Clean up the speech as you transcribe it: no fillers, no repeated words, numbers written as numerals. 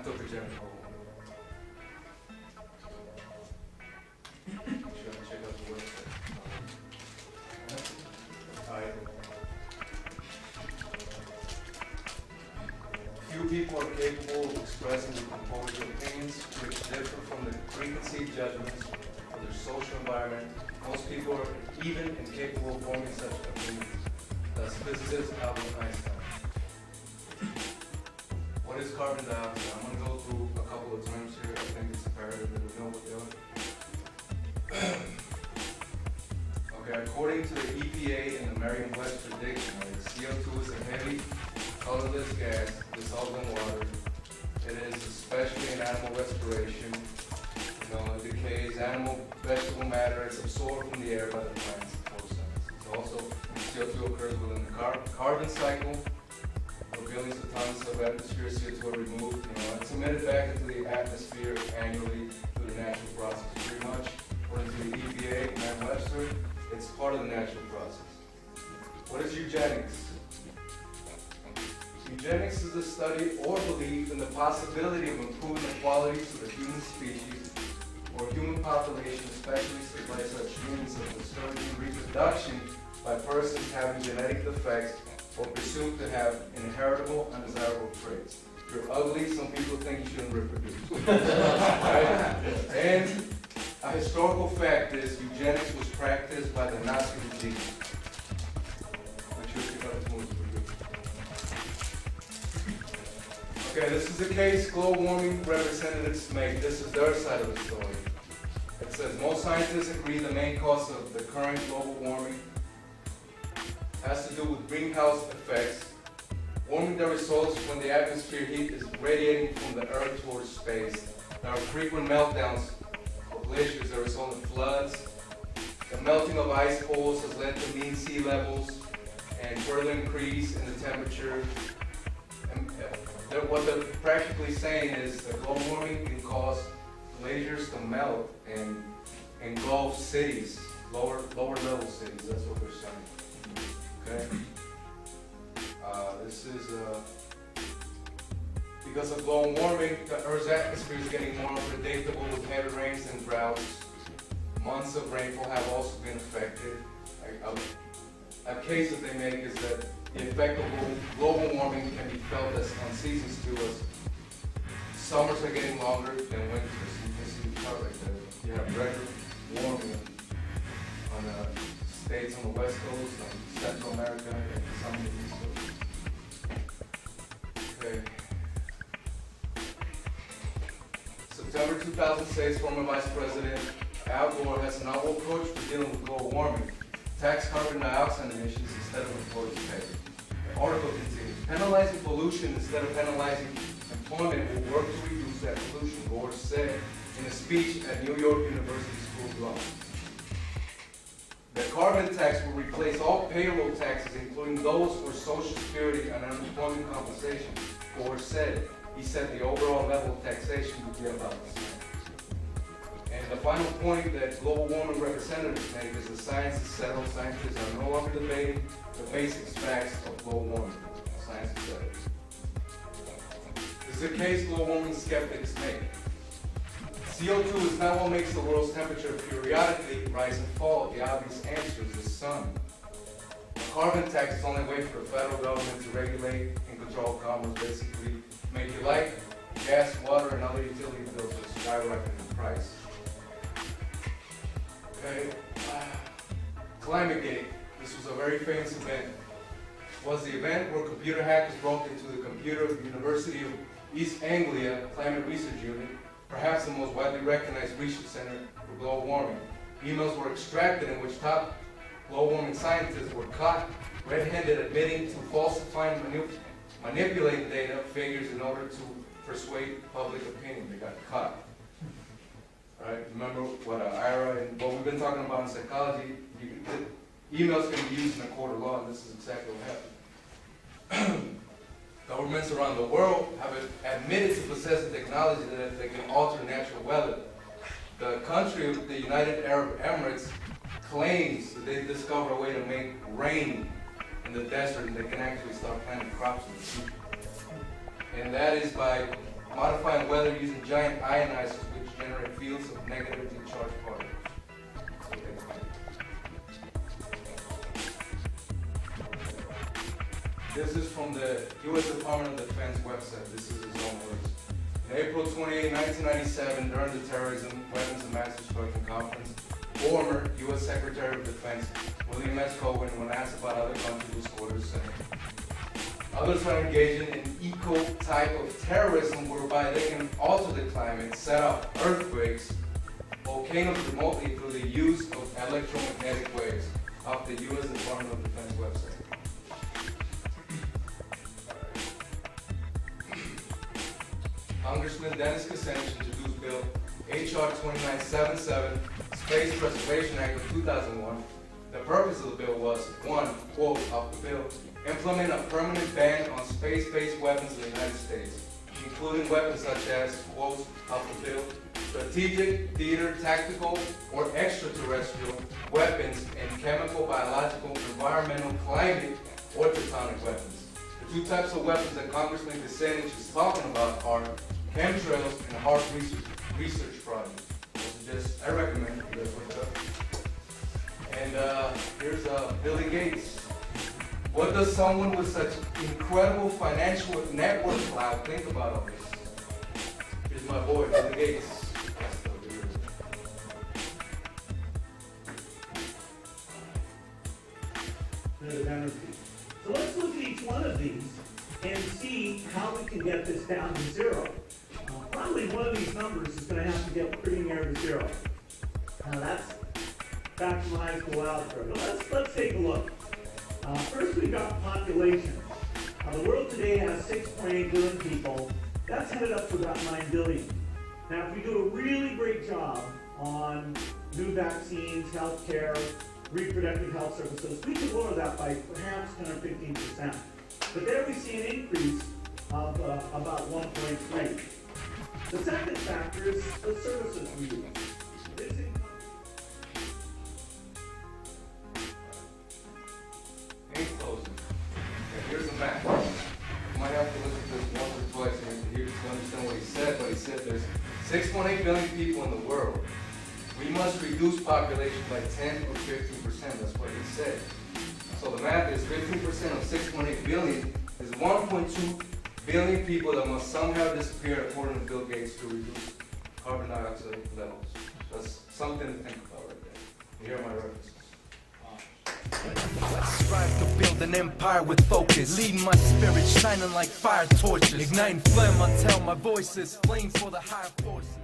Anthropogenic. Check out the website. Alright. Few people are capable of expressing the composed opinions which differ from the preconceived judgments of their social environment. Most people are even incapable of forming such opinions. Thus, physicist Albert Einstein. What is carbon dioxide? I'm going to go through a couple of terms here. I think it's imperative that we know what they are. Okay, according to the EPA and the Merriam-Webster dictionary, CO2 is a heavy, colorless gas dissolved in water. It is especially in animal respiration. It decays animal, vegetable matter. It's absorbed from the air by the plants and photosynthesis. Also, CO2 occurs within the carbon cycle. Billions of tons of atmosphere CO2 are removed. It's emitted back into the atmosphere annually through the natural process. Pretty much, according to the EPA and Merriam-Webster, it's part of the natural process. What is eugenics? Eugenics is the study or belief in the possibility of improving the qualities of the human species or human population, especially by such means of discouraging reproduction by persons having genetic defects or presumed to have inheritable undesirable traits. If you're ugly, some people think you shouldn't reproduce. Right? And a historical fact is eugenics was practiced by the Nazi regime. Okay, this is the case global warming representatives make. This is their side of the story. It says most scientists agree the main cause of the current global warming has to do with greenhouse effects. Warming that results when the atmosphere heat is radiating from the earth towards space. There are frequent meltdowns of glaciers that result in floods. The melting of ice poles has led to mean sea levels and further increase in the temperature. And what they're practically saying is that global warming can cause glaciers to melt and engulf cities, lower level cities. That's what they're saying. Okay. This is because of global warming, the Earth's atmosphere is getting more unpredictable with heavy rains and droughts. Months of rainfall have also been affected. A case that they make is that the effect of global warming can be felt as on seasons too, as summers are getting longer than winters. You can see the chart right there. You have record warming on states on the west coast, on Central America, and some of the east coast. Okay. September 2006, former Vice President Al Gore has a novel approach for dealing with global warming. Tax carbon dioxide emissions instead of employees pay. The article continues, penalizing pollution instead of penalizing employment will work to reduce that pollution, Gore said in a speech at New York University School of Law. The carbon tax will replace all payroll taxes, including those for Social Security and unemployment compensation, Gore said. He said the overall level of taxation would be about the same. And the final point that global warming representatives make is the science is settled. Scientists are no longer debating the basic facts of global warming. Science is settled. This is a case global warming skeptics make. CO2 is not what makes the world's temperature periodically rise and fall. The obvious answer is the sun. A carbon tax is only a way for the federal government to regulate and control commerce, basically make your light, gas, water, and other utility bills just skyrocket in price. Okay, ClimateGate. This was a very famous event. It was the event where computer hackers broke into the computer of the University of East Anglia Climate Research Unit, perhaps the most widely recognized research center for global warming. Emails were extracted in which top global warming scientists were caught red-handed admitting to falsifying manipulating data figures in order to persuade public opinion. They got caught. Right? Remember what IRA and what we've been talking about in psychology, emails can be used in a court of law, and this is exactly what happened. Governments around the world have admitted to possessing technology that they can alter natural weather. The country of the United Arab Emirates claims that they discovered a way to make rain in the desert, and they can actually start planting crops in the future. And that is by modifying weather using giant ionizers which generate fields of negatively charged particles. This is from the U.S. Department of Defense website. This is his own words. In April 28, 1997, during the Terrorism, Weapons of Mass Destruction Conference, former U.S. Secretary of Defense William S. Cohen, when asked about other countries, was quoted as saying, "Others are engaging in eco-type of terrorism whereby they can alter the climate, set off earthquakes, volcanoes remotely through the use of electromagnetic waves," off the U.S. Department of Defense website. Congressman Dennis Kucinich introduced Bill H.R. 2977, Space Preservation Act of 2001. The purpose of the bill was, one, quote, of the bill, implement a permanent ban on space-based weapons in the United States, including weapons such as, quote, of the bill, strategic, theater, tactical, or extraterrestrial weapons and chemical, biological, environmental, climate, or platonic weapons. The two types of weapons that Congressman Kucinich is talking about are chemtrails and hard research projects. I recommend you guys look it up. And here's Billy Gates. What does someone with such incredible financial network clout think about all this? Here's my boy, Billy Gates. So let's look at each one of these and see how we can get this down to zero. Probably one of these numbers is going to have to get pretty near to zero. Now that's back from high school algebra. But let's take a look. First we've got population. The world today has 6.8 billion people. That's headed up to about 9 billion. Now if we do a really great job on new vaccines, healthcare, reproductive health services, we could lower that by perhaps 10 or 15%. But there we see an increase of about 1.3. The second factor is the services we use. In closing, here's the math. You might have to look at this once or twice to understand what he said, but he said there's 6.8 billion people in the world. We must reduce population by 10 or 15%, that's what he said. So the math is 15% of 6.8 billion is 1.2 billion people that must somehow disappear according to Bill Gates to reduce carbon dioxide levels. That's something to think about right there. Here are my references. Strive to build an empire with focus, leading my spirit shining like fire torches, igniting flame until my voice is flame for the higher forces.